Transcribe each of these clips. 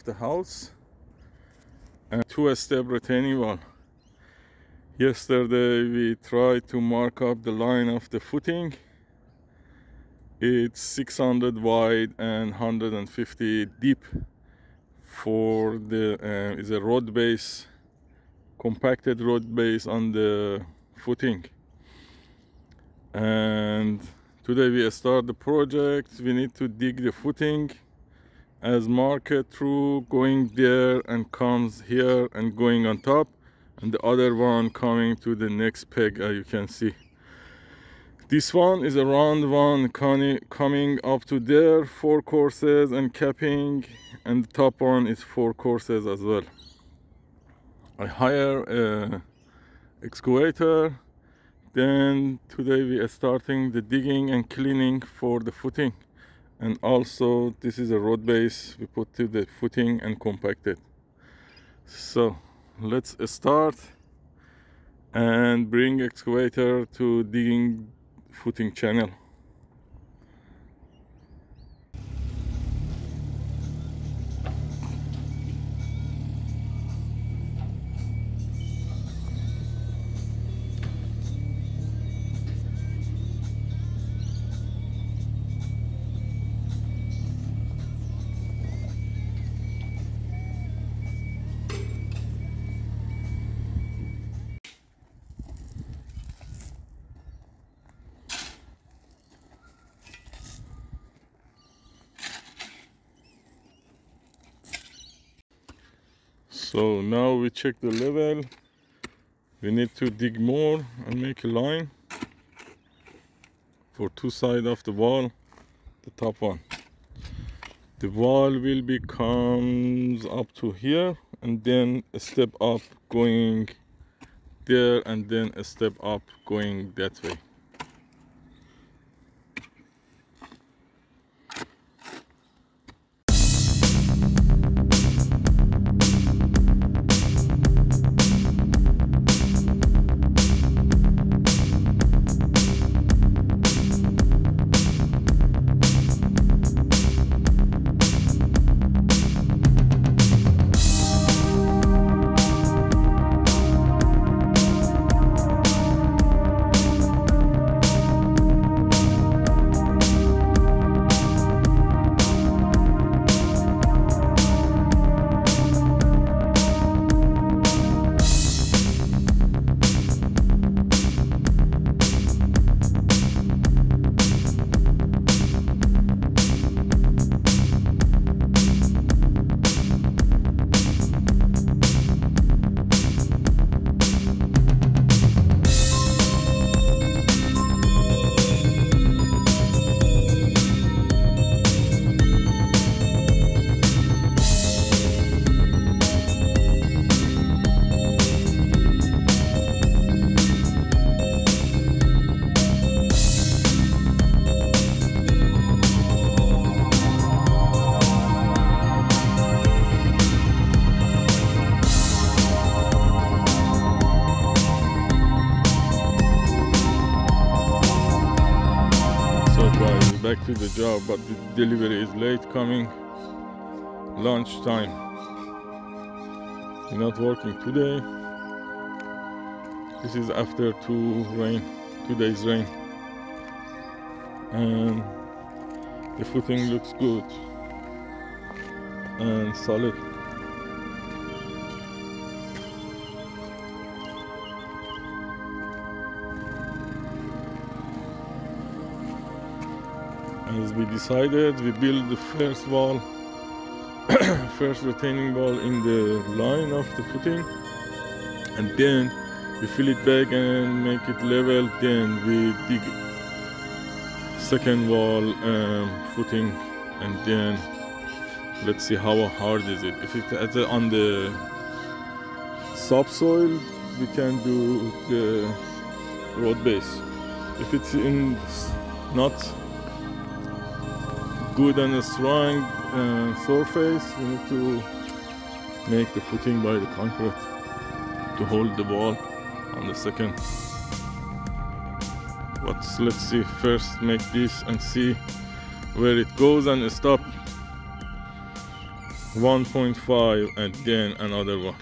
of the house, and two-step retaining wall. Yesterday we tried to mark up the line of the footing. It's 600 wide and 150 deep for the is a road base, compacted road base on the footing. And today we start the project. We need to dig the footing as marked through, going there and comes here and going on top, and the other one coming to the next peg, as you can see. This one is a round one coming up to there, 4 courses and capping, and the top one is 4 courses as well. I hire a excavator. Then today we are starting the digging and cleaning for the footing, and also this is a road base we put to the footing and compacted. So let's start and bring excavator to digging footing channel. So now we check the level. We need to dig more and make a line for 2 sides of the wall, the top one. The wall will be comes up to here, and then a step up going there, and then a step up going that way. Back to the job, but the delivery is late coming. Lunch time. We're not working today. This is after 2 days rain, and the footing looks good and solid. As we decided, we build the first wall, first retaining wall in the line of the footing, and then we fill it back and make it level. Then we dig second wall footing, and then let's see how hard is it. If it's on the subsoil, we can do the road base. If it's in not good and a strong surface, we need to make the footing by the concrete to hold the wall on the second. But let's see, first make this and see where it goes and stop. 1.5 and then another one.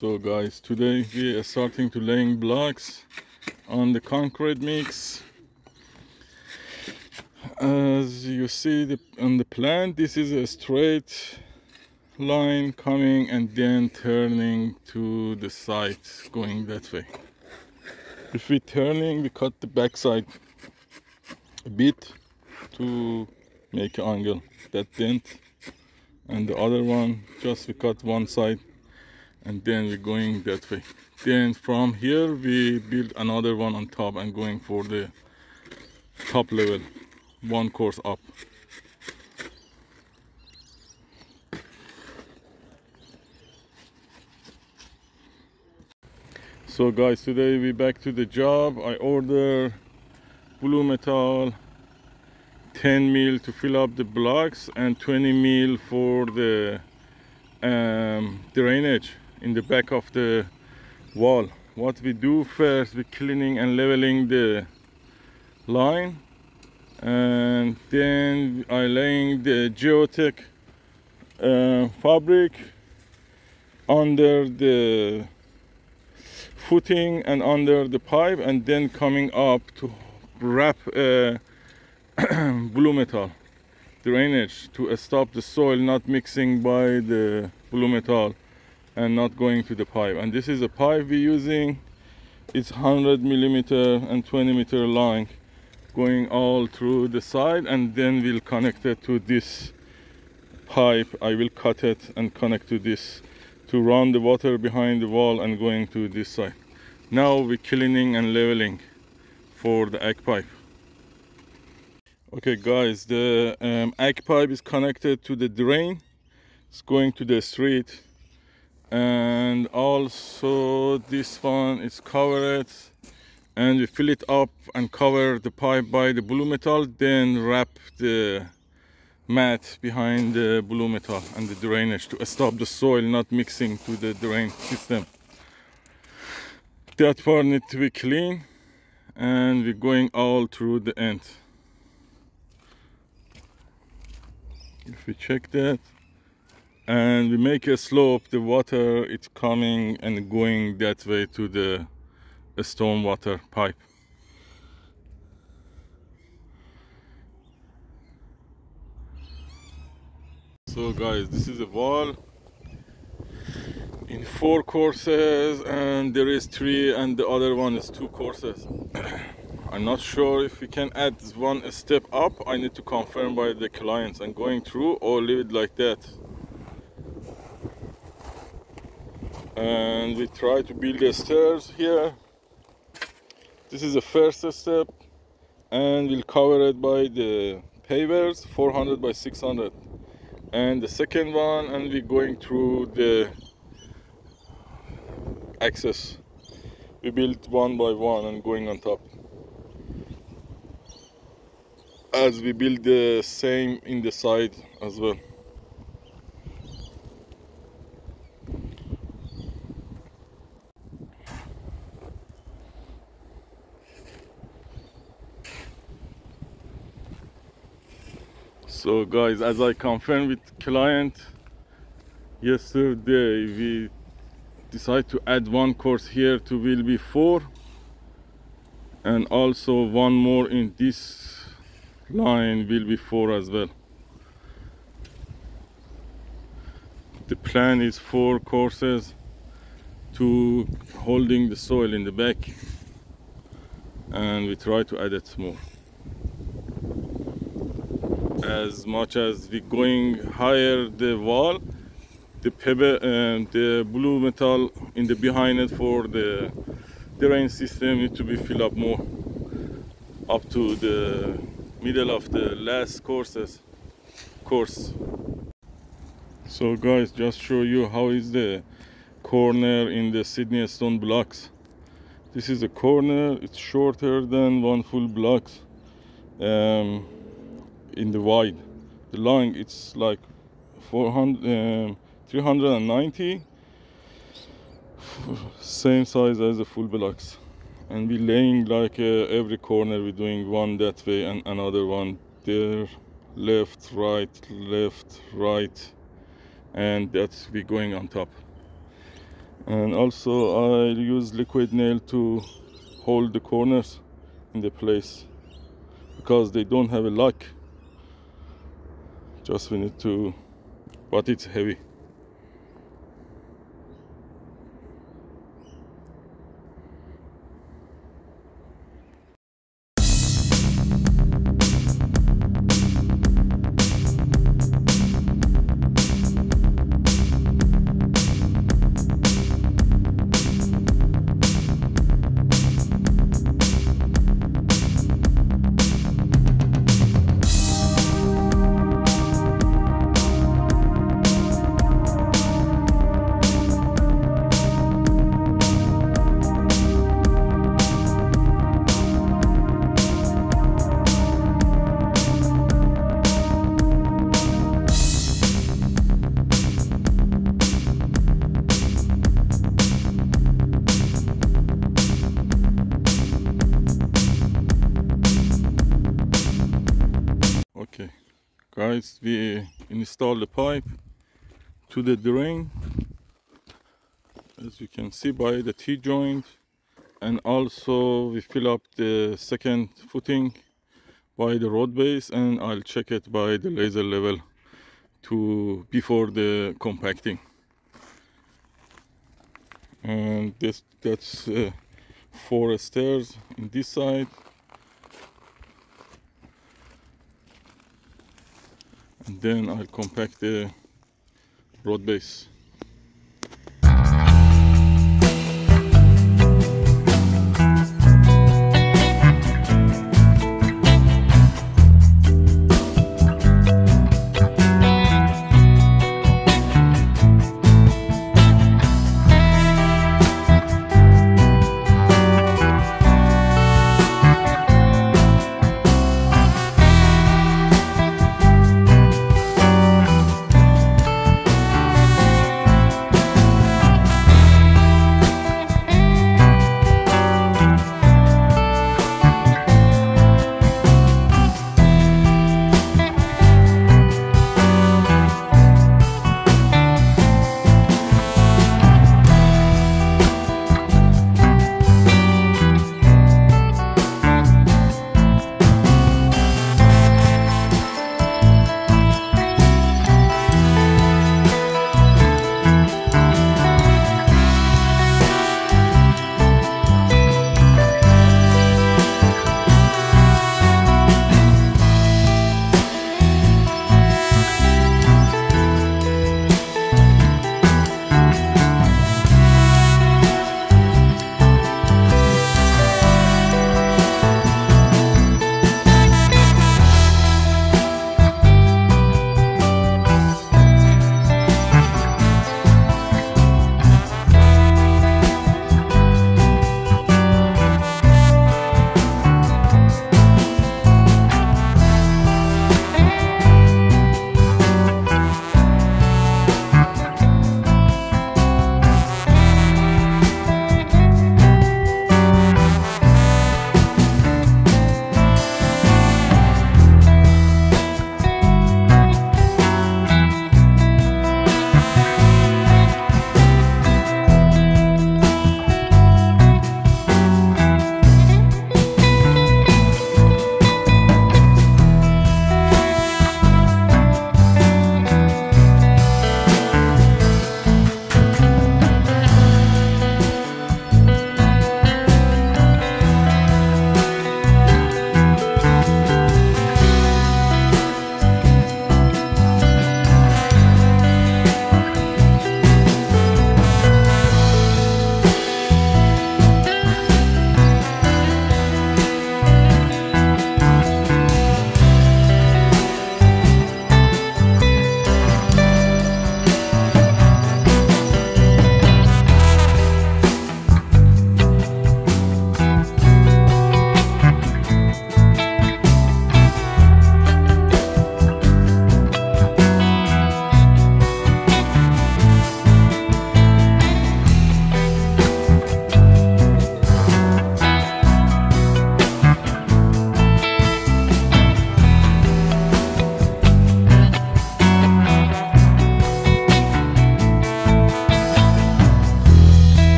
So guys, today we are starting to laying blocks on the concrete mix. As you see on the plan, this is a straight line coming and then turning to the side, going that way. If we turning, we cut the back side a bit to make an angle, that dent, and the other one just we cut one side and then we're going that way. Then from here we build another one on top and going for the top level, one course up. So guys, today we back to the job. I order blue metal 10 mil to fill up the blocks and 20 mil for the drainage in the back of the wall. What we do first, we cleaning and leveling the line, and then I laying the geotech fabric under the footing and under the pipe, and then coming up to wrap blue metal drainage to stop the soil not mixing by the blue metal and not going to the pipe. And this is a pipe we're using. It's 100 millimeter and 20 meter line going all through the side, and then we'll connect it to this pipe. I will cut it and connect to this to run the water behind the wall and going to this side. Now we're cleaning and leveling for the egg pipe. Okay guys, the egg pipe is connected to the drain. It's going to the street, and also this one is covered, and we fill it up and cover the pipe by the blue metal, then wrap the mat behind the blue metal and the drainage to stop the soil not mixing to the drain system. That part needs to be clean, and we're going all through the end. If we check that and we make a slope, the water it's coming and going that way to the storm water pipe. So guys, this is a wall in 4 courses, and there is 3 and the other one is 2 courses. I'm not sure if we can add one step up. I need to confirm by the clients and going through, or leave it like that. And we try to build the stairs here. This is the first step, and we'll cover it by the pavers 400 by 600, and the second one, and we're going through the access. We built one by one and going on top, as we build the same in the side as well. So guys, as I confirmed with client yesterday, we decide to add one course here to will be 4, and also one more in this line will be 4 as well. The plan is 4 courses to holding the soil in the back, and we try to add it more. As much as we going higher the wall, the pebble and the blue metal in the behind it for the drain system need to be filled up more up to the middle of the last course. So guys, just show you how is the corner in the Sydney stone blocks. This is a corner, it's shorter than one full blocks in the wide. The long it's like 390, same size as the full blocks. and we laying like every corner we're doing one that way and another one there, left, right, and that's we going on top. And also I use liquid nail to hold the corners in the place because they don't have a lock. Just we need to, but it's heavy. Okay, guys, we install the pipe to the drain, as you can see by the T-joint, and also we fill up the second footing by the road base, and I'll check it by the laser level to before the compacting. And that's 4 stairs in this side, and then I'll compact the road base.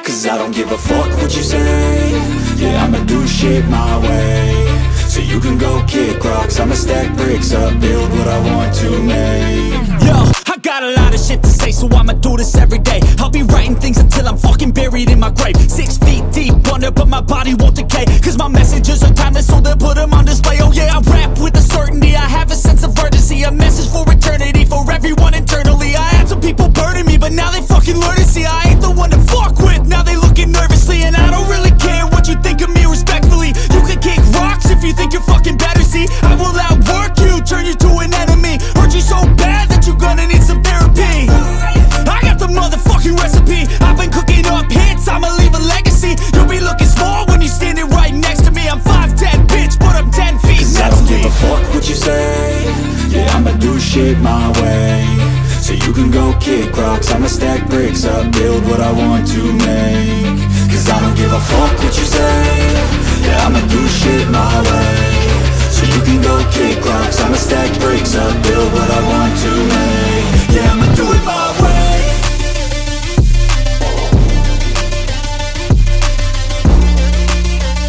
Cause I don't give a fuck what you say. Yeah, I'ma do shit my way. So you can go kick rocks, I'ma stack bricks up, build what I want to make. Yo, I got a lot of shit to say, so I'ma do this every day. I'll be writing things until I'm fucking buried in my grave. 6 feet deep under, but my body won't decay. Cause my messages are timeless, so they'll put them on display. Oh yeah, I rap with a certainty, I have a sense of urgency. A message for eternity, for everyone internally. I had some people burning me, but now they fucking learn to see I ain't the one to fuck with, now they looking nervously. And I don't really care what you think of me, respectfully. You can kick rocks if you think you're fucking better, see. I will outwork you, turn you to an enemy. Hurt you so bad that you're gonna need some therapy. I got the motherfucking recipe. I've been cooking up hits, I'ma leave a legacy. You'll be looking small when you're standing right next to me. I'm 5'10", bitch, but I'm 10 feet. Cause I don't give a fuck what you say. Yeah, I'ma do shit my way. So you can go kick rocks, I'ma stack bricks up, build what I want to make. Cause I don't give a fuck what you say. Yeah, I'ma do shit my way. So you can go kick rocks, I'ma stack bricks up, build what I want to